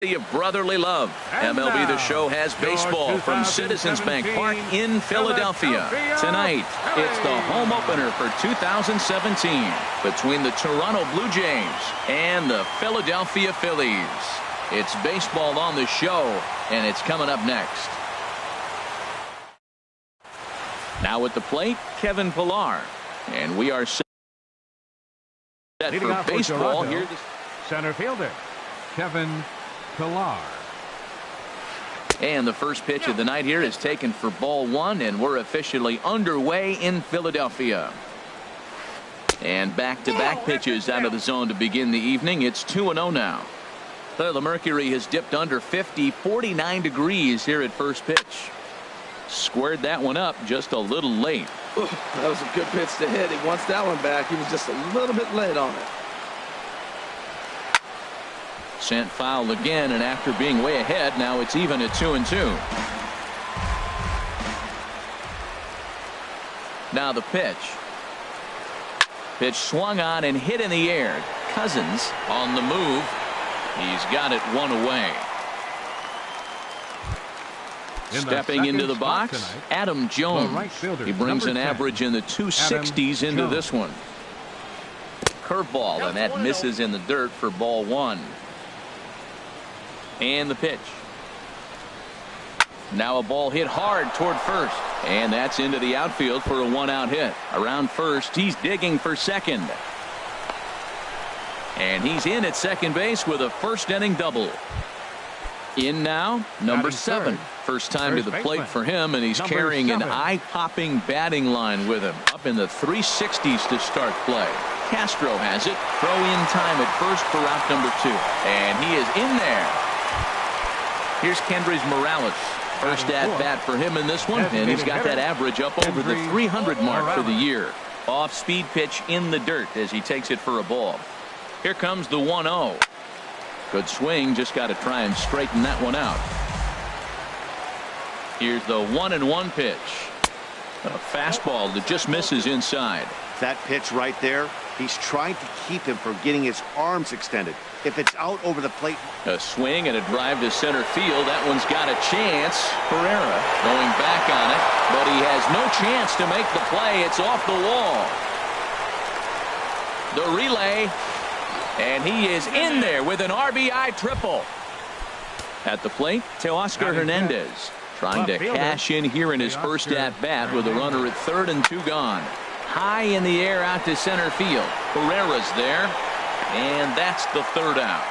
Of brotherly love. MLB The Show has baseball from Citizens Bank Park in Philadelphia. Tonight, it's the home opener for 2017 between the Toronto Blue Jays and the Philadelphia Phillies. It's baseball on the show, and it's coming up next. Now at the plate, Kevin Pillar. And we are set for baseball here. Center fielder, Kevin Pillar. And the first pitch of the night here is taken for ball one, and we're officially underway in Philadelphia. And back-to-back pitches out of the zone to begin the evening. It's 2-0 now. The mercury has dipped under 50, 49 degrees here at first pitch. Squared that one up just a little late. Ooh, that was a good pitch to hit. He wants that one back. He was just a little bit late on it. Sent foul again, and after being way ahead, now it's even at 2-2. Now the pitch. Pitch swung on and hit in the air. Cousins on the move. He's got it one away. Stepping into the box, tonight, Adam Jones. Right fielder, he brings an 10, average in the 260s into Jones. this one. Curveball, and that misses in the dirt for ball one. And the pitch. Now a ball hit hard toward first, and that's into the outfield for a one-out hit. Around first, he's digging for second. And he's in at second base with a first-inning double. In now, number 7. First time to the plate for him, and he's carrying an eye-popping batting line with him. Up in the 360s to start play. Castro has it. Throw in time at first for out number 2. And he is in there. Here's Kendrys Morales. First at-bat for him in this one, and he's got that average up over the 300 mark for the year. Off-speed pitch in the dirt as he takes it for a ball. Here comes the 1-0. Good swing, just got to try and straighten that one out. Here's the 1-1 pitch. A fastball that just misses inside. That pitch right there, he's trying to keep him from getting his arms extended. If it's out over the plate. A swing and a drive to center field. That one's got a chance. Pereira going back on it, but he has no chance to make the play. It's off the wall. The relay, and he is in there with an RBI triple. At the plate, Teoscar Hernandez trying to cash in here in his first at-bat with a runner at third and 2 gone. High in the air out to center field. Pereira's there, and that's the third out.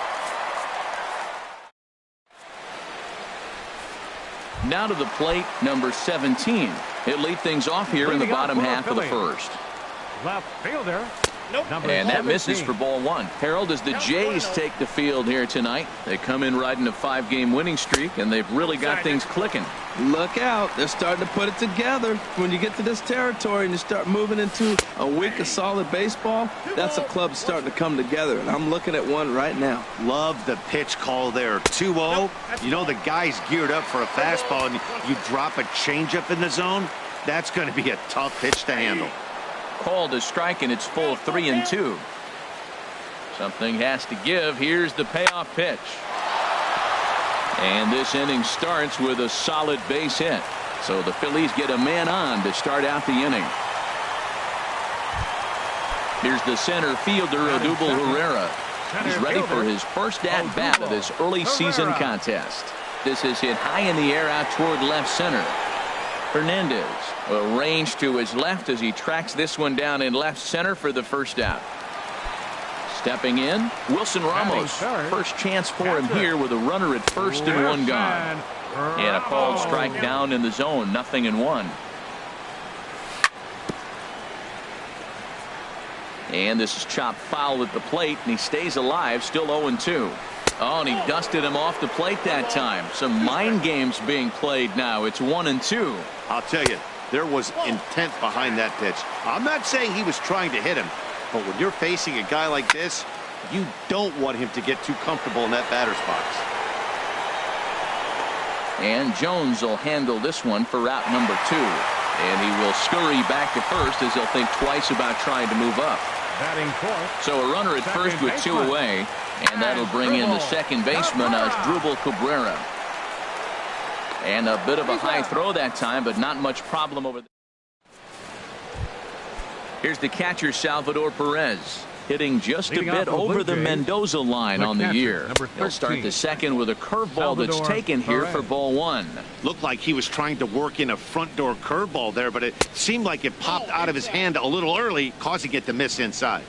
Now to the plate, number 17. He'll lead things off here in the bottom half of the first. Left fielder. And that misses for ball one. Harold, as the Jays take the field here tonight, they come in riding a 5-game winning streak, and they've really got things clicking. Look out. They're starting to put it together. When you get to this territory and you start moving into a week of solid baseball, that's a club starting to come together, and I'm looking at one right now. Love the pitch call there. 2-0. You know the guy's geared up for a fastball, and you drop a changeup in the zone. That's going to be a tough pitch to handle. Called a strike, and it's full 3-2. Something has to give. Here's the payoff pitch. And this inning starts with a solid base hit. So the Phillies get a man on to start out the inning. Here's the center fielder, Odubel Herrera. He's ready for his first at-bat of this early season contest. This is hit high in the air out toward left center. Hernandez arranged to his left as he tracks this one down in left center for the first out. Stepping in, Wilson Ramos. First chance for him here with a runner at first and 1 gone. And a called strike down in the zone, 0-1. And this is chopped foul at the plate, and he stays alive, still 0-2. Oh, and he dusted him off the plate that time. Some mind games being played now. It's 1-2. I'll tell you, there was intent behind that pitch. I'm not saying he was trying to hit him, but when you're facing a guy like this, you don't want him to get too comfortable in that batter's box. And Jones will handle this one for route number 2. And he will scurry back to first as he'll think twice about trying to move up. Batting fourth. So a runner at first with 2 away. And that'll bring in the second baseman, Asdrubal Cabrera. And a bit of a high throw that time, but not much problem over there. Here's the catcher, Salvador Perez, hitting just a bit over the Mendoza line on the year. He'll start the second with a curveball that's taken here for ball one. Looked like he was trying to work in a front door curveball there, but it seemed like it popped out of his hand a little early, causing it to miss inside.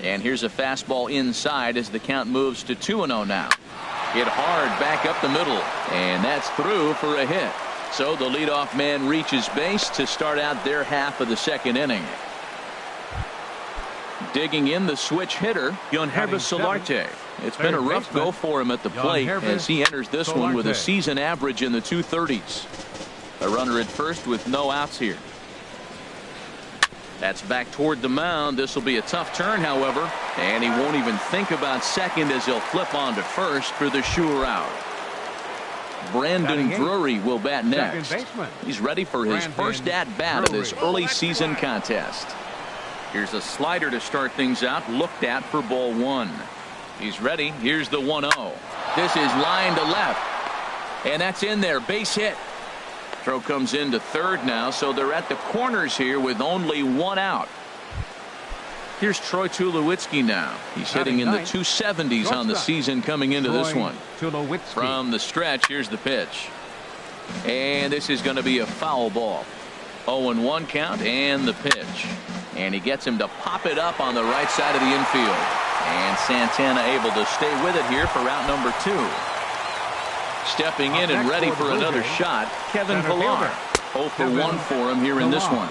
And here's a fastball inside as the count moves to 2-0 now. Hit hard back up the middle, and that's through for a hit. So the leadoff man reaches base to start out their half of the second inning. Digging in the switch hitter, Yohannes Solarte. It's been a rough go for him at the plate as he enters this one with a season average in the 230s. A runner at first with no outs here. That's back toward the mound. This will be a tough turn, however, and he won't even think about second as he'll flip on to first for the sure out. Brandon Drury will bat next. He's ready for his first at-bat of this early season contest. Here's a slider to start things out, looked at for ball one. He's ready. Here's the 1-0. This is line to left, and that's in there. Base hit. Throw comes into third now, so they're at the corners here with only one out. Here's Troy Tulowitzki now. He's hitting in the 270s on the season coming into this one. From the stretch, here's the pitch. And this is going to be a foul ball. 0-1 count and the pitch. And he gets him to pop it up on the right side of the infield. And Santana able to stay with it here for out number 2. Stepping in and ready for another shot, Kevin Pillar. 0 for 1 for him here in this one.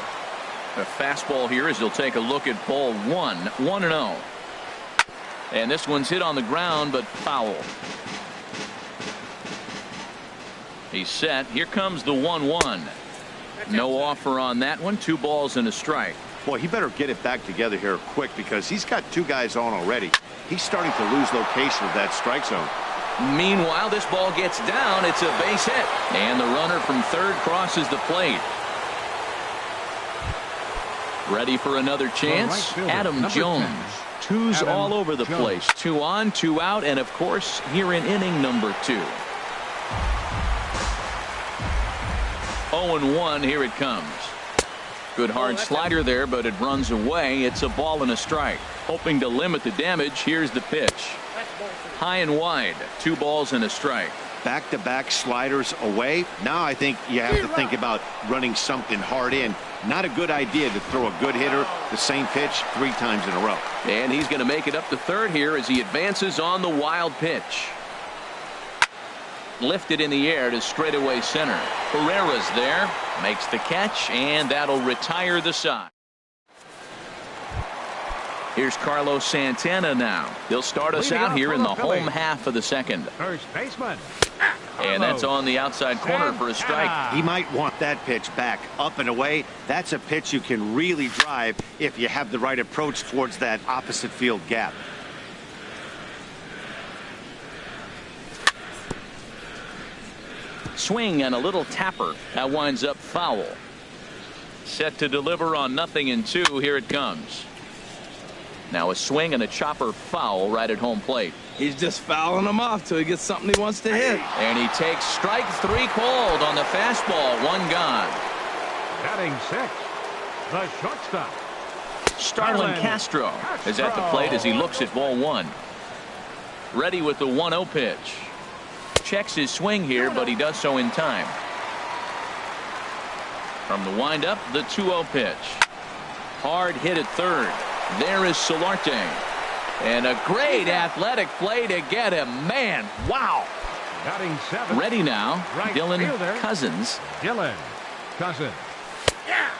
A fastball here as he'll take a look at ball 1. 1-0. And this one's hit on the ground, but foul. He's set. Here comes the 1-1. No offer on that one. 2 balls and a strike. Boy, he better get it back together here quick because he's got 2 guys on already. He's starting to lose location of that strike zone. Meanwhile, this ball gets down. It's a base hit. And the runner from third crosses the plate. Ready for another chance? Adam Jones. 2s all over the place. 2 on, 2 out, and of course, here in inning number 2. 0-1, here it comes. Good hard slider there, but it runs away. It's a ball and a strike. Hoping to limit the damage, here's the pitch. High and wide. 2 balls and a strike. Back-to-back sliders away. Now I think you have to think about running something hard in. Not a good idea to throw a good hitter the same pitch 3 times in a row. And he's going to make it up to third here as he advances on the wild pitch. Lifted in the air to straightaway center. Herrera's there. Makes the catch, and that'll retire the side. Here's Carlos Santana now. He'll start us out here in the home half of the second. First baseman. And that's on the outside corner for a strike. He might want that pitch back, up and away. That's a pitch you can really drive if you have the right approach towards that opposite field gap. Swing and a little tapper. That winds up foul. Set to deliver on 0-2. Here it comes. Now a swing and a chopper foul right at home plate. He's just fouling him off till he gets something he wants to hit. And he takes strike 3 called on the fastball. 1 gone. Batting 6, the shortstop. Starlin Castro is at the plate as he looks at ball 1. Ready with the 1-0 pitch. Checks his swing here, but he does so in time. From the windup, the 2-0 pitch. Hard hit at third. There is Solarte. And a great athletic play to get him. Man, wow. Batting 7. Ready now, Right Dylan fielder. Cousins. Dylan Cousins.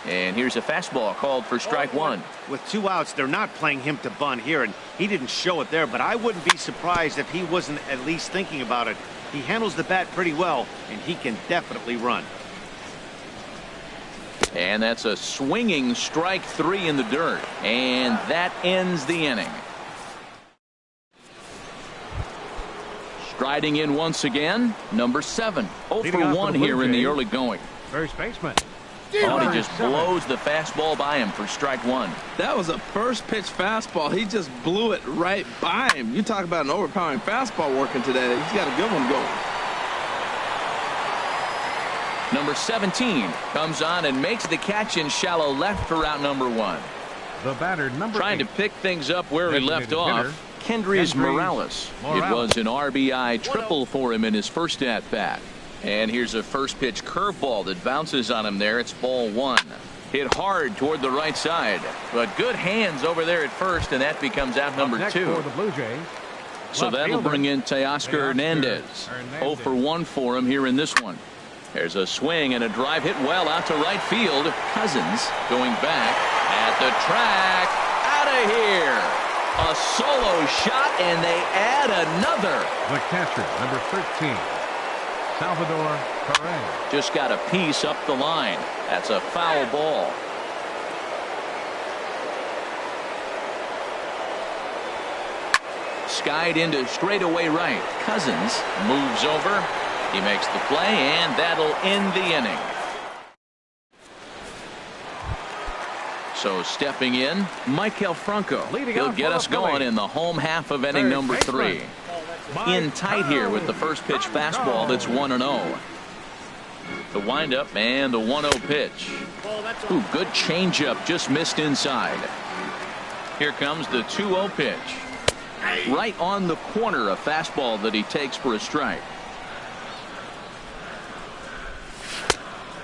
And here's a fastball called for strike 1. With 2 outs, they're not playing him to bunt here, and he didn't show it there, but I wouldn't be surprised if he wasn't at least thinking about it. He handles the bat pretty well, and he can definitely run. And that's a swinging strike 3 in the dirt. And that ends the inning. Striding in once again, number 7. 0 for 1 here in the early going. First baseman. Oh, and he just blows the fastball by him for strike one. That was a first pitch fastball. He just blew it right by him. You talk about an overpowering fastball working today. He's got a good one going. Number 17 comes on and makes the catch in shallow left for out number one. The batter, number Trying 8. to pick things up where he left off. Kendrys Morales. It was an RBI triple for him in his first at-bat. And here's a first pitch curveball that bounces on him there. It's ball one. Hit hard toward the right side. But good hands over there at first, and that becomes out number two. For the Blue Jays, So that'll bring in Teoscar Hernandez. 0 for 1 for him here in this one. There's a swing and a drive hit well out to right field. Cousins going back at the track. Out of here. A solo shot, and they add another. the catcher, number 13, Salvador Perez. Just got a piece up the line. That's a foul ball. Skied into straightaway right. Cousins moves over. He makes the play, and that'll end the inning. So stepping in, Michael Franco. He'll get us going in the home half of inning number 3. In tight here with the first pitch fastball that's 1-0. The windup and the 1-0 pitch. Ooh, good changeup, just missed inside. Here comes the 2-0 pitch. Right on the corner, a fastball that he takes for a strike.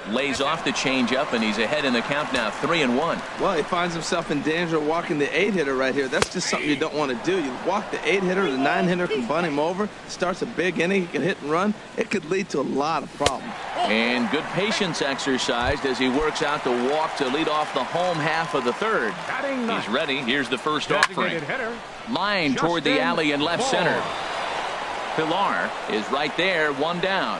Lays off the changeup, and he's ahead in the count now, 3-1. Well, he finds himself in danger of walking the 8-hitter right here. That's just something you don't want to do. You walk the 8-hitter, the 9-hitter can bunt him over. Starts a big inning, he can hit and run. It could lead to a lot of problems. And good patience exercised as he works out the walk to lead off the home half of the third. He's ready. Here's the first offering. Line toward the alley in left center. Pilar is right there, one down.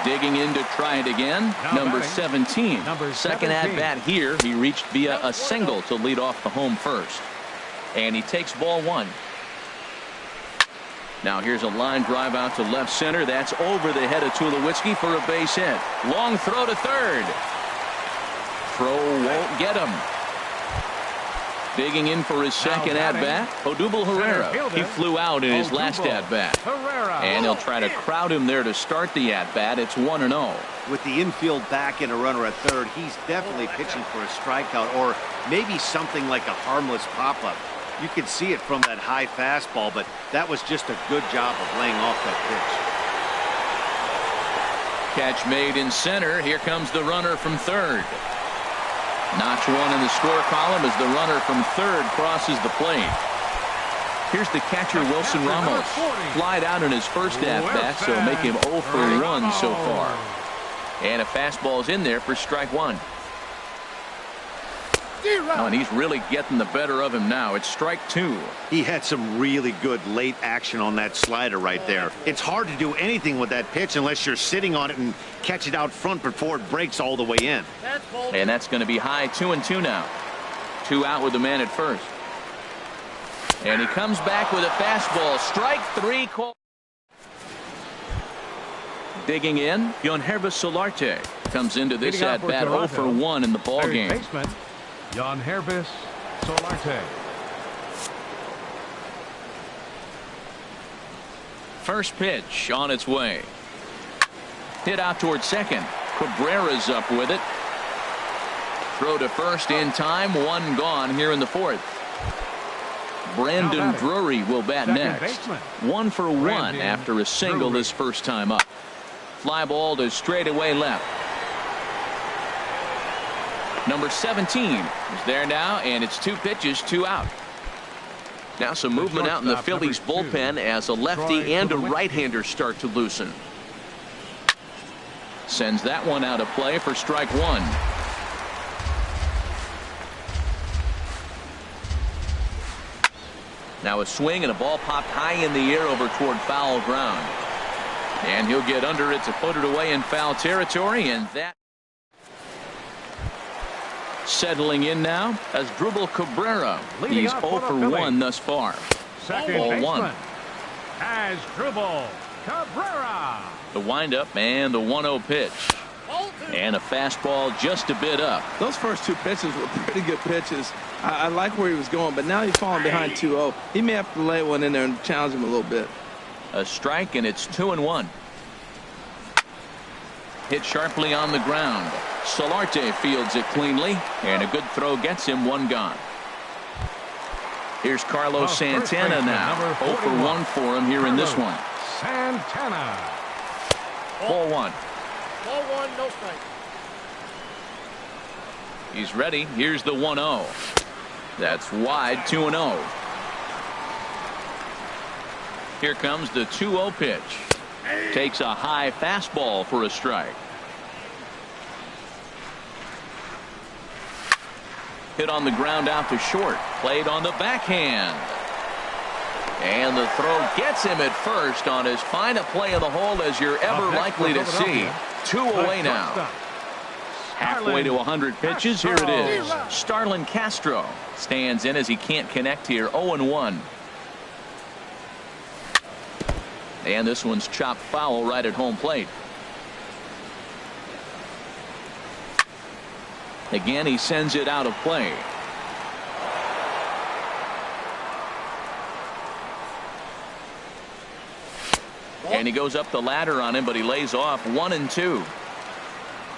Digging in to try it again. Number 17. Second at bat here. He reached via a single to lead off the home first. And he takes ball one. Now here's a line drive out to left center. That's over the head of Tulowitzki for a base hit. Long throw to third. Throw won't get him. Digging in for his second at-bat, Odubel Herrera. He flew out in his last at-bat. And he'll try to crowd him there to start the at-bat. It's 1-0. With the infield back and a runner at third, he's definitely pitching for a strikeout or maybe something like a harmless pop-up. You could see it from that high fastball, but that was just a good job of laying off that pitch. Catch made in center. Here comes the runner from third. Notch one in the score column as the runner from third crosses the plate. Here's the catcher, Wilson Ramos. Flied out in his first at-bat, so make him 0 for 1 so far. And a fastball's in there for strike one. Oh, and he's really getting the better of him now. It's strike two. He had some really good late action on that slider right there. It's hard to do anything with that pitch unless you're sitting on it and catch it out front before it breaks all the way in. And that's going to be high, 2-2 now. 2 out with the man at first. And he comes back with a fastball. Strike three call. Digging in, Yohanribus Solarte comes into this at-bat 0 for 1 in the ballgame. Yohanribus Solarte. First pitch on its way. Hit out toward second. Cabrera's up with it. Throw to first in time. One gone here in the fourth. Brandon Drury will bat next. 1 for 1 after a single this first time up. Fly ball to straightaway left. Number 17 is there now, and it's 2 pitches, 2 out. Now some movement out in the Phillies bullpen as a lefty and a right-hander start to loosen. Sends that one out of play for strike one. Now a swing and a ball popped high in the air over toward foul ground. And he'll get under it to put it away in foul territory, and that settling in now as Drupal Cabrera. He's 0 for 1 thus far. Second Ball one. As Drupal. Cabrera. The windup and the 1-0 pitch. And a fastball just a bit up. Those first two pitches were pretty good pitches. I like where he was going, but now he's falling behind 2-0. He may have to lay one in there and challenge him a little bit. A strike, and it's 2-1. Hit sharply on the ground. Solarte fields it cleanly, and a good throw gets him one gone. Here's Carlos Santana now. 0 for 1 for him here in this one. Santana. Ball one. Ball one, no strike. He's ready. Here's the 1-0. That's wide, 2-0. Here comes the 2-0 pitch. Takes a high fastball for a strike. Hit on the ground out to short. Played on the backhand. And the throw gets him at first on as fine a play in the hole as you're ever likely to see. 2 away now. Halfway to 100 pitches. Here it is. Starlin Castro stands in as he can't connect here. 0-1. And this one's chopped foul right at home plate. Again, he sends it out of play. And he goes up the ladder on him, but he lays off 1-2.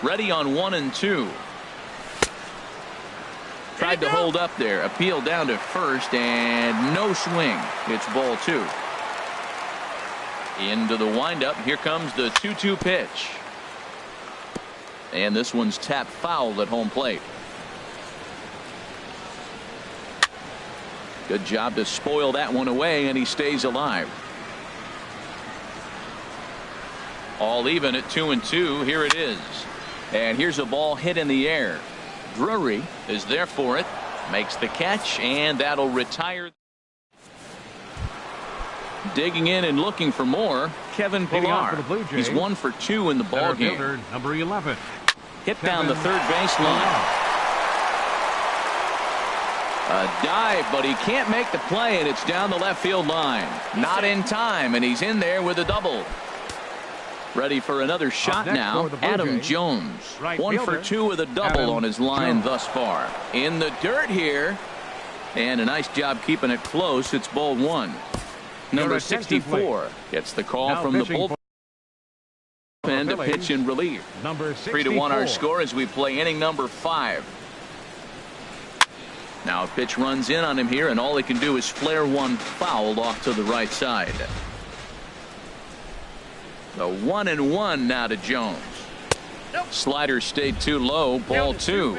Ready on 1-2. Tried to hold up there. Appeal down to first, and no swing. It's ball 2. Into the windup. Here comes the 2-2 pitch. And this one's tapped foul at home plate. Good job to spoil that one away, and he stays alive. All even at 2-2. Here it is. And here's a ball hit in the air. Drury is there for it. Makes the catch, and that'll retire. Digging in and looking for more, Kevin Pillar. He's 1 for 2 in the ball game. Number 11. Hit down the third base line. A dive, but he can't make the play, and it's down the left field line. Not in time, and he's in there with a double. Ready for another shot now. Adam Jones. 1 for 2 with a double on his line thus far. In the dirt here. And a nice job keeping it close. It's ball 1. Number 64 gets the call from the bullpen to pitch in relief. 3-1 our score as we play inning number 5. Now a pitch runs in on him here, and all he can do is flare one foul off to the right side. The 1-1 now to Jones. Slider stayed too low. Ball 2.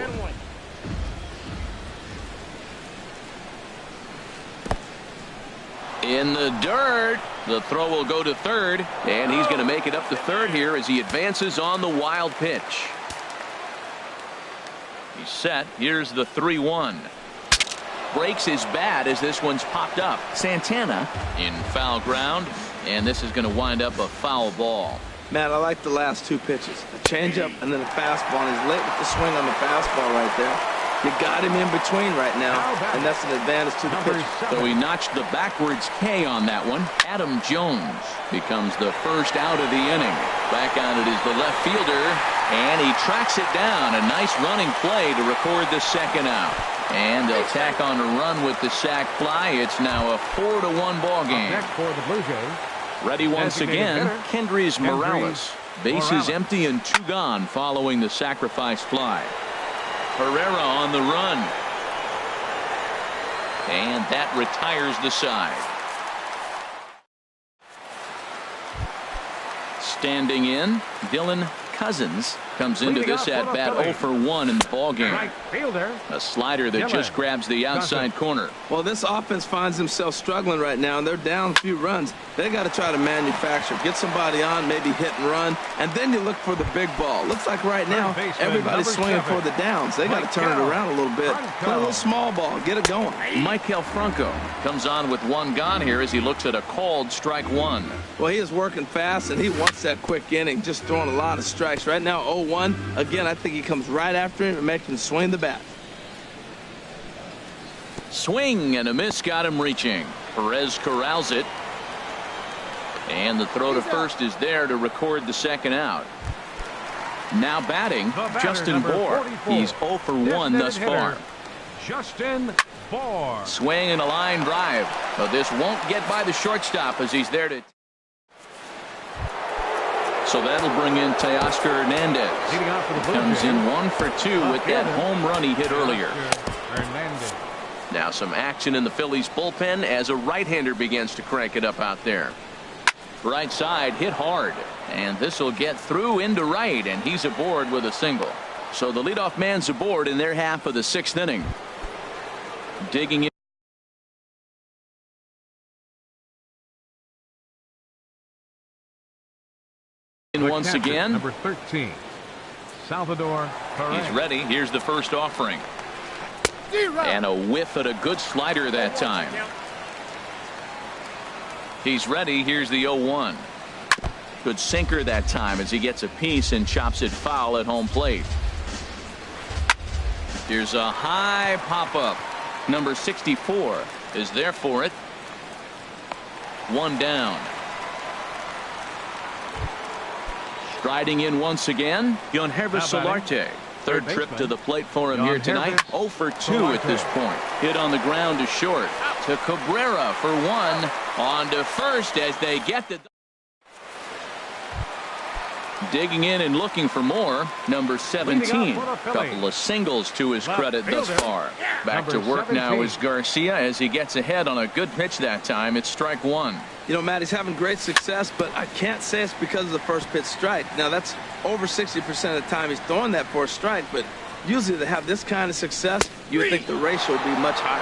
In the dirt. The throw will go to third, and he's going to make it up to third here as he advances on the wild pitch. He's set. Here's the 3-1. Breaks his bat as this one's popped up. Santana in foul ground, and this is going to wind up a foul ball. Matt, I like the last two pitches. A changeup and then a fastball. And he's late with the swing on the fastball right there. You got him in between right now, and that's an advantage to the pitcher. So he notched the backwards K on that one. Adam Jones becomes the first out of the inning. Back on it is the left fielder, and he tracks it down. A nice running play to record the second out. And they'll tack on a run with the sac fly. It's now a 4-1 ball game. Next for the Blue Jays. Ready once again, Kendrys Morales. Bases empty and 2 gone following the sacrifice fly. Herrera on the run. And that retires the side. Standing in, Dylan Cousins comes into this at bat 0 for 1 in the ball game. A slider that just grabs the outside corner. Well, this offense finds themselves struggling right now, and they're down a few runs. They got to try to manufacture, get somebody on, maybe hit and run, and then you look for the big ball. Looks like right now everybody's swinging for the downs. They got to turn it around a little bit. Play a little small ball, get it going. Michael Franco comes on with 1 gone here as he looks at a called strike 1. Well, he is working fast, and he wants that quick inning, just throwing a lot of strikes. Right now, 0-1. Again, I think he comes right after him and makes him swing the bat. Swing and a miss got him reaching. Perez corrals it. And the throw to first is there to record the second out. Now batting, Justin Bohr. He's 0 for 1 thus far. Justin Bohr. Swing and a line drive. But this won't get by the shortstop as he's there to. So that'll bring in Teoscar Hernandez. Comes in 1 for 2 with that home run he hit earlier. Now some action in the Phillies bullpen as a right-hander begins to crank it up out there. Right side hit hard, and this will get through into right, and he's aboard with a single. So the leadoff man's aboard in their half of the 6th inning. Digging in once again. Number 13, Salvador Perez. He's ready. Here's the first offering. And a whiff at a good slider that time. He's ready. Here's the 0-1. Good sinker that time as he gets a piece and chops it foul at home plate. Here's a high pop-up. Number 64 is there for it. 1 down. Striding in once again, Yonhervis Solarte. Third trip to the plate for him here tonight. 0 for 2 at this point. Hit on the ground to short. To Cabrera for 1. On to first as they get the. Digging in and looking for more. Number 17. Couple of singles to his credit thus far. Back to work now is Garcia as he gets ahead on a good pitch that time. It's strike 1. You know, Matt, he's having great success, but I can't say it's because of the first pitch strike. Now, that's over 60% of the time he's throwing that for a strike, but usually to have this kind of success, you would think the ratio would be much higher.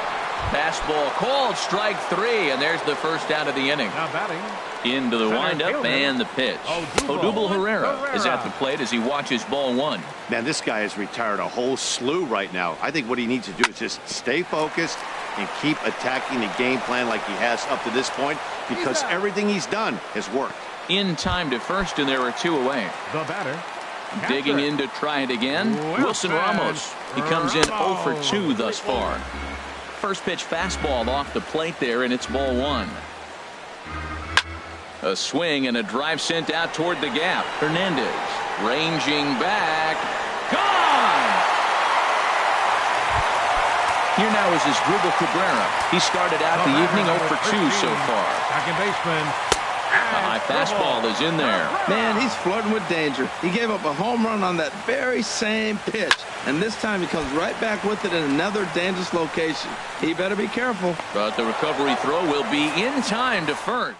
Fastball called, strike 3, and there's the first out of the inning. Now batting. Into the windup and the pitch. Odubel Herrera is at the plate as he watches ball 1. Man, this guy has retired a whole slew right now. I think what he needs to do is just stay focused and keep attacking the game plan like he has up to this point, because everything he's done has worked. In time to first, and there are 2 away. The batter. Digging in to try it again. Wilson Ramos. He comes in 0 for 2 thus far. First pitch fastball off the plate there, and it's ball 1. A swing and a drive sent out toward the gap. Hernandez ranging back. Gone! Here now is Asdrubal Cabrera. He started out the evening 0 for 2 so far. Second baseman. A high fastball is in there. Man, he's flirting with danger. He gave up a home run on that very same pitch, and this time he comes right back with it in another dangerous location. He better be careful. But the recovery throw will be in time to first.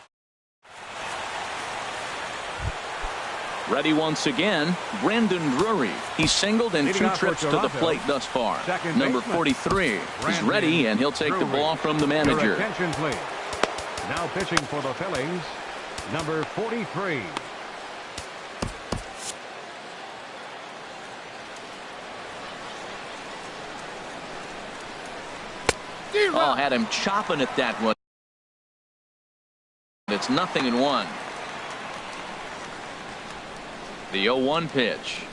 Ready once again, Brandon Drury. He's singled in 2 trips to the plate thus far. Number 43 is ready, and he'll take the ball from the manager. Attention, please. Now pitching for the Phillies, number 43. Oh, had him chopping at that one. It's 0-1. The 0-1 pitch.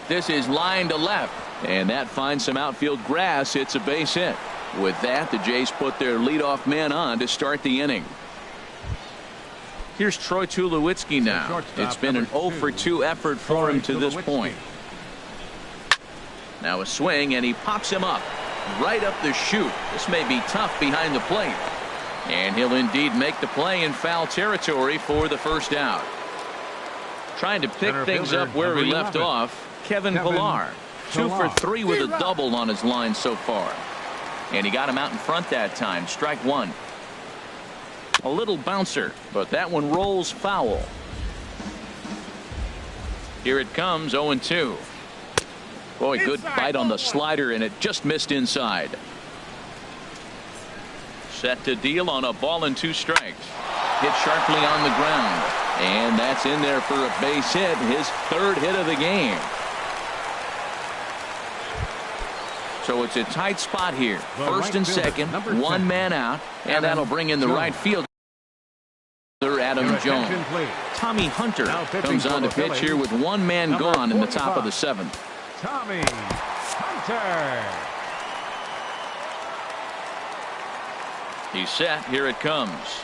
This is line to left, and that finds some outfield grass. It's a base hit. With that, the Jays put their leadoff man on to start the inning. Here's Troy Tulowitzki now. It's been an 0 for 2 effort for him to this point. Now a swing, and he pops him up right up the chute. This may be tough behind the plate, and he'll indeed make the play in foul territory for the first out. Trying to pick things up where he left off, Kevin Pillar. 2 for 3 with a double on his line so far. And he got him out in front that time. Strike 1. A little bouncer, but that one rolls foul. Here it comes, 0-2. Boy, good bite on the slider, and it just missed inside. Set to deal on a ball and 2 strikes. Hit sharply on the ground, and that's in there for a base hit, his 3rd hit of the game. So it's a tight spot here. First and second, 1 man out, and that'll bring in the right fielder, Adam Jones. Tommy Hunter comes on to pitch here with 1 man gone in the top of the 7th. Tommy Hunter. He's set. Here it comes.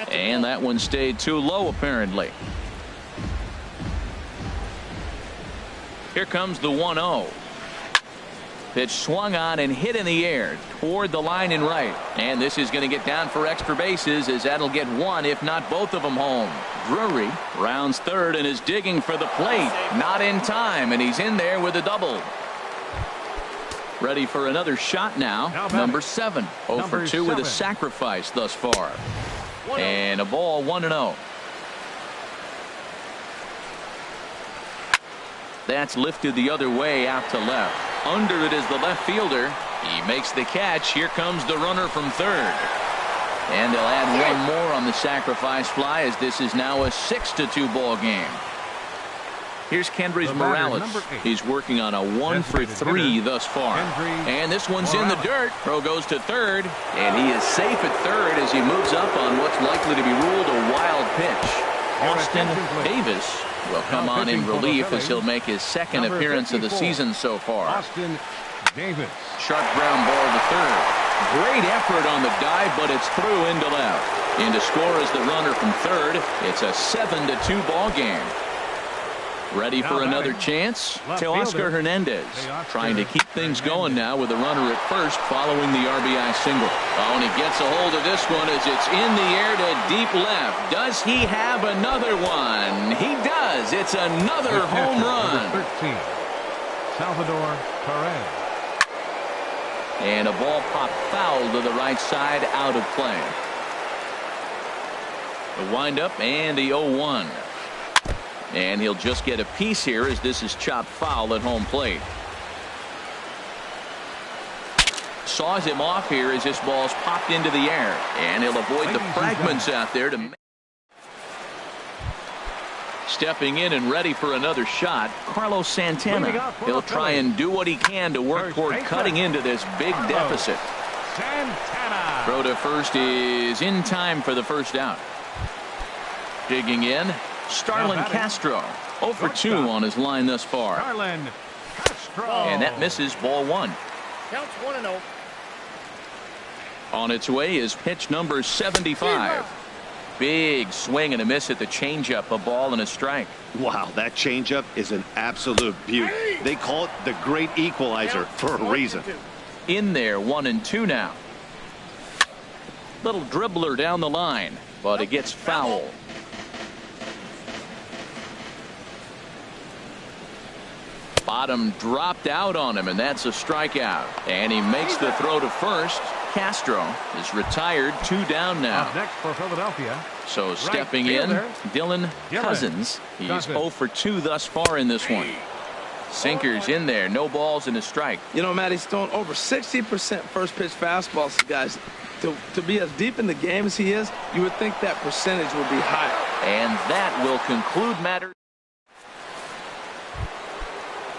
And that one stayed too low, apparently. Here comes the 1-0. Pitch swung on and hit in the air toward the line and right. And this is going to get down for extra bases, as that'll get one, if not both of them, home. Drury rounds third and is digging for the plate. Not in time, and he's in there with a double. Ready for another shot now. Number 7. 0 for 2 with a sacrifice thus far. And a ball, 1-0. That's lifted the other way out to left. Under it is the left fielder. He makes the catch. Here comes the runner from third. And they'll add one more on the sacrifice fly, as this is now a 6-2 ball game. Here's Kendrys Morales. He's working on a 1 for 3 thus far. And this one's in the dirt. Throw goes to third. And he is safe at third as he moves up on what's likely to be ruled a wild pitch. Austin Davis will come on in relief as he'll make his second appearance of the season so far. Austin Davis. Sharp ground ball to third. Great effort on the dive, but it's through into left. In to score is the runner from third. It's a 7-2 ball game. Ready for another chance? Teoscar Hernandez trying to keep things going now with a runner at first following the RBI single. Oh, and he gets a hold of this one as it's in the air to deep left. Does he have another one? He does. It's another home run. 13. Salvador Perez. And a ball popped foul to the right side, out of play. The windup and the 0-1. And he'll just get a piece here as this is chopped foul at home plate. Saws him off here as this ball's popped into the air. And he'll avoid the fragments out there to. Stepping in and ready for another shot, Carlos Santana. He'll try and do what he can to work toward cutting into this big deficit. Santana. Throw to first is in time for the first out. Digging in, Starlin Castro. 0 for 2 on his line thus far. Starlin Castro. And that misses, ball 1. Counts 1-0. On its way is pitch number 75. Big swing and a miss at the changeup, a ball and a strike. Wow, that changeup is an absolute beauty. They call it the great equalizer for a reason. In there, 1-2 now. Little dribbler down the line, but it gets foul. Bottom dropped out on him, and that's a strikeout. And he makes the throw to first. Castro is retired, 2 down now. Up next for Philadelphia. So stepping in, Dylan Cousins. He's 0 for 2 thus far in this one. Sinkers in there, no balls and a strike. You know, Matty Stone, over 60% first pitch fastballs, guys. To be as deep in the game as he is, you would think that percentage would be higher. And that will conclude matters.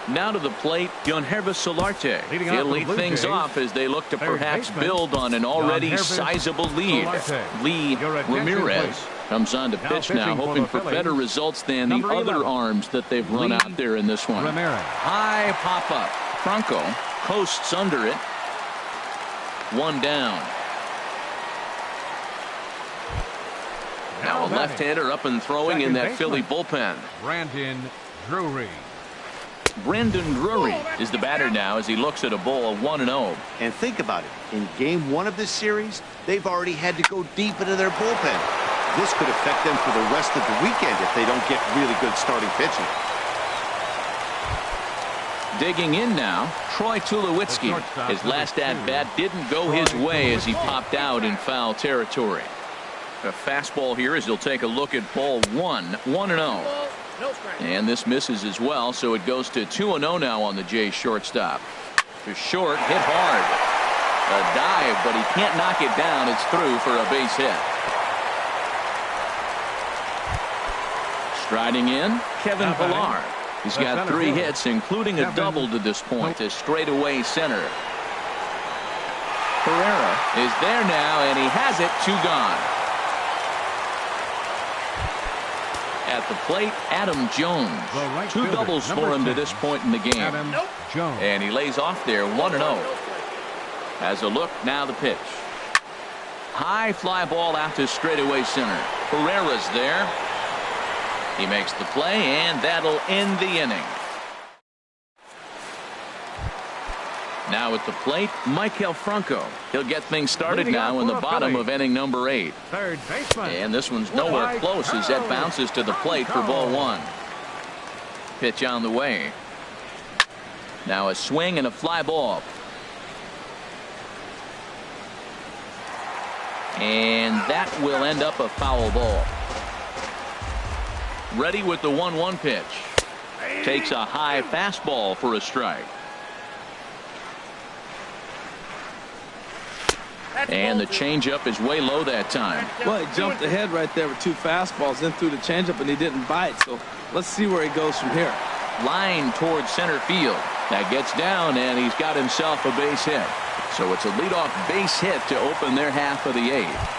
Now to the plate, Yonhervis Solarte. He'll lead things off as they look to perhaps build on an already sizable lead. Lee Ramirez comes on to pitch now, hoping for better results than the other arms that they've run out there in this one. High pop-up. Franco coasts under it. 1 down. Now a left-hander up and throwing in that Philly bullpen. Brandon Drury is the batter now as he looks at a ball of 1-0. And think about it. In game 1 of this series, they've already had to go deep into their bullpen. This could affect them for the rest of the weekend if they don't get really good starting pitching. Digging in now, Troy Tulowitzki. His last at-bat didn't go his way as he popped out in foul territory. A fastball here as he'll take a look at ball 1, 1-0. And this misses as well, so it goes to 2-0 now on the Jays shortstop. To short, hit hard. A dive, but he can't knock it down. It's through for a base hit. Striding in, Kevin Pillar. He's got 3 hits, including a double to this point, to straightaway center. Pereira is there now, and he has it, 2 gone. At the plate, Adam Jones. 2 doubles for him to this point in the game. And he lays off there, 1-0. Has a look, now the pitch. High fly ball out to straightaway center. Herrera's there. He makes the play, and that'll end the inning. Now at the plate, Michael Franco. He'll get things started now in the bottom of inning number 8. Third baseman. And this one's nowhere close as that bounces to the plate for ball 1. Pitch on the way. Now a swing and a fly ball. And that will end up a foul ball. Ready with the 1-1 pitch. Takes a high fastball for a strike. And the changeup is way low that time. Well, he jumped ahead right there with 2 fastballs, then threw the changeup, and he didn't bite. So let's see where he goes from here. Line towards center field. That gets down, and he's got himself a base hit. So it's a leadoff base hit to open their half of the 8th.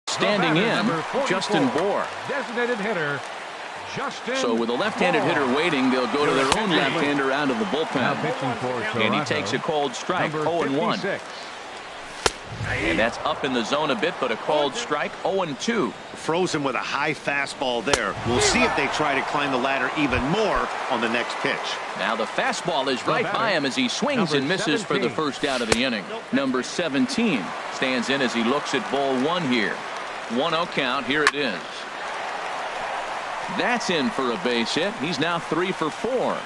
Standing in, Justin Bohr. Designated hitter, Justin. So with a left-handed hitter waiting, they'll go to their own left-hander out of the bullpen. And he takes a cold strike, 0-1. And that's up in the zone a bit, but a called strike, 0-2. Frozen with a high fastball there. We'll see if they try to climb the ladder even more on the next pitch. Now the fastball is right by him as he swings and misses for the first out of the inning. Number 17 stands in as he looks at ball 1 here. 1-0 count. Here it is. That's in for a base hit. He's now 3 for 4.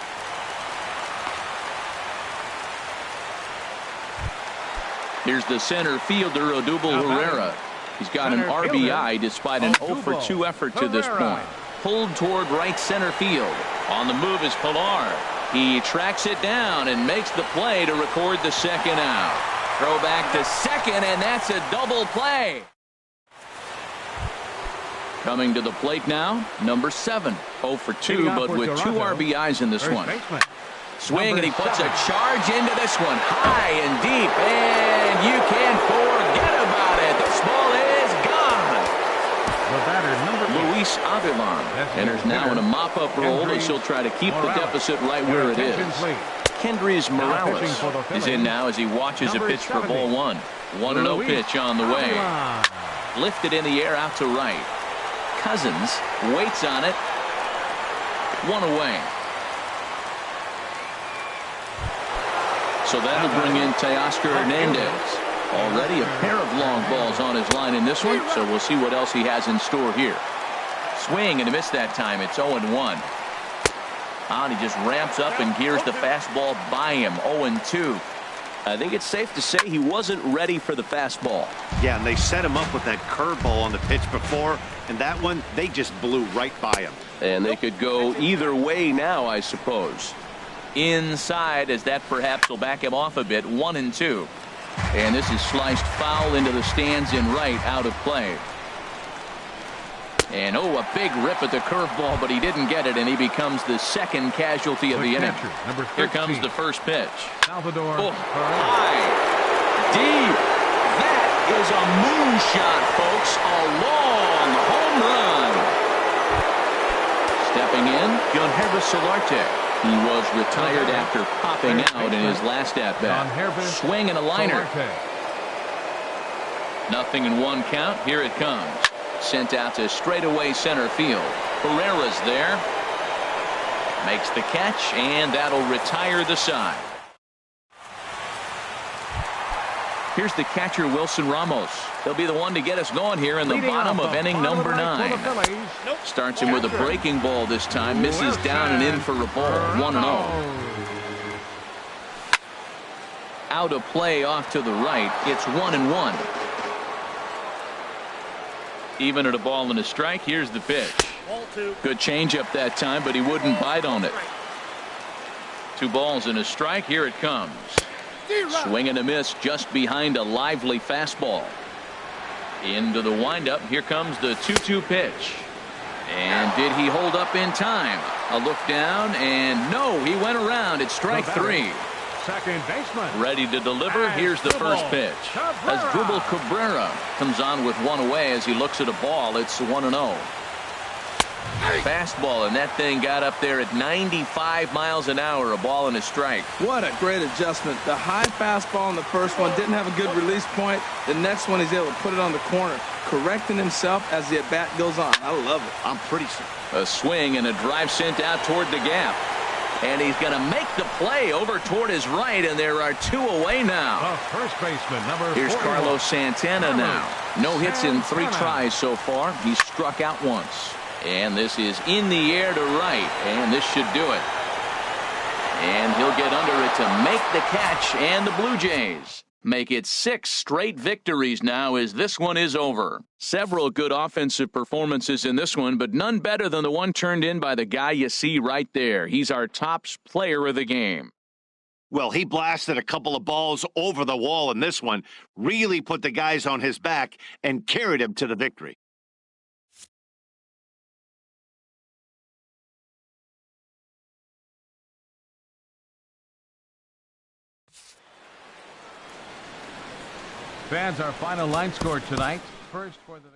Here's the center fielder, Odubel Herrera. He's got an RBI despite an 0 for 2 effort to this point. Pulled toward right center field. On the move is Pilar. He tracks it down and makes the play to record the second out. Throw back to second, and that's a double play. Coming to the plate now, number 7. 0 for 2, but with 2 RBIs in this one. Swing, and he puts a charge into this one. High and deep, and you can't forget about it. This ball is gone. The batter, number 8. Luis Avilan enters now in a mop-up role as he'll try to keep the deficit right where it is. Kendrys Morales is in now as he watches a pitch for ball 1. 1-0 pitch on the way. Lifted in the air out to right. Cousins waits on it. 1 away. So that'll bring in Teoscar Hernandez. Already a pair of long balls on his line in this one, so we'll see what else he has in store here. Swing and a miss that time. It's 0-1. And he just ramps up and gears the fastball by him. 0-2. I think it's safe to say he wasn't ready for the fastball. Yeah, and they set him up with that curveball on the pitch before, and that one, they just blew right by him. And they could go either way now, I suppose. Inside, as that perhaps will back him off a bit. 1-2. And this is sliced foul into the stands in right, out of play. And oh, a big rip at the curveball, but he didn't get it, and he becomes the second casualty of the inning. Here comes the first pitch. Salvador. Oh, high, deep. That is a moonshot, folks. A long home run. Stepping in, Yonhervis Solarte. He was retired after popping out in his last at-bat. Swing and a liner. Nothing in 1 count. Here it comes. Sent out to straightaway center field. Herrera's there. Makes the catch, and that'll retire the side. Here's the catcher, Wilson Ramos. He'll be the one to get us going here in the bottom of inning number 9. Starts him with a breaking ball this time. Misses down and in for a ball. 1-0. Out of play off to the right. It's 1-1. Even at a ball and a strike. Here's the pitch. Good changeup that time, but he wouldn't bite on it. 2 balls and a strike. Here it comes. Swing and a miss just behind a lively fastball. Into the windup. Here comes the 2-2 pitch. And did he hold up in time? A look down, and no, he went around. It's strike 3. Second baseman. Ready to deliver. Here's the first pitch. Asdrubal Cabrera comes on with 1 away as he looks at a ball. It's 1-0. Fastball, and that thing got up there at 95 miles an hour, a ball and a strike. What a great adjustment. The high fastball in the first one didn't have a good release point. The next one he's able to put it on the corner, correcting himself as the at-bat goes on. I love it. I'm pretty sure. A swing and a drive sent out toward the gap. And he's going to make the play over toward his right, and there are 2 away now. The first baseman, number Here's 41. Carlos Santana now. No hits in 3 tries so far. He's struck out once. And this is in the air to right, and this should do it. And he'll get under it to make the catch, and the Blue Jays make it 6 straight victories now as this one is over. Several good offensive performances in this one, but none better than the one turned in by the guy you see right there. He's our top player of the game. Well, he blasted a couple of balls over the wall in this one, really put the guys on his back, and carried him to the victory. Fans, our final line score tonight. First for the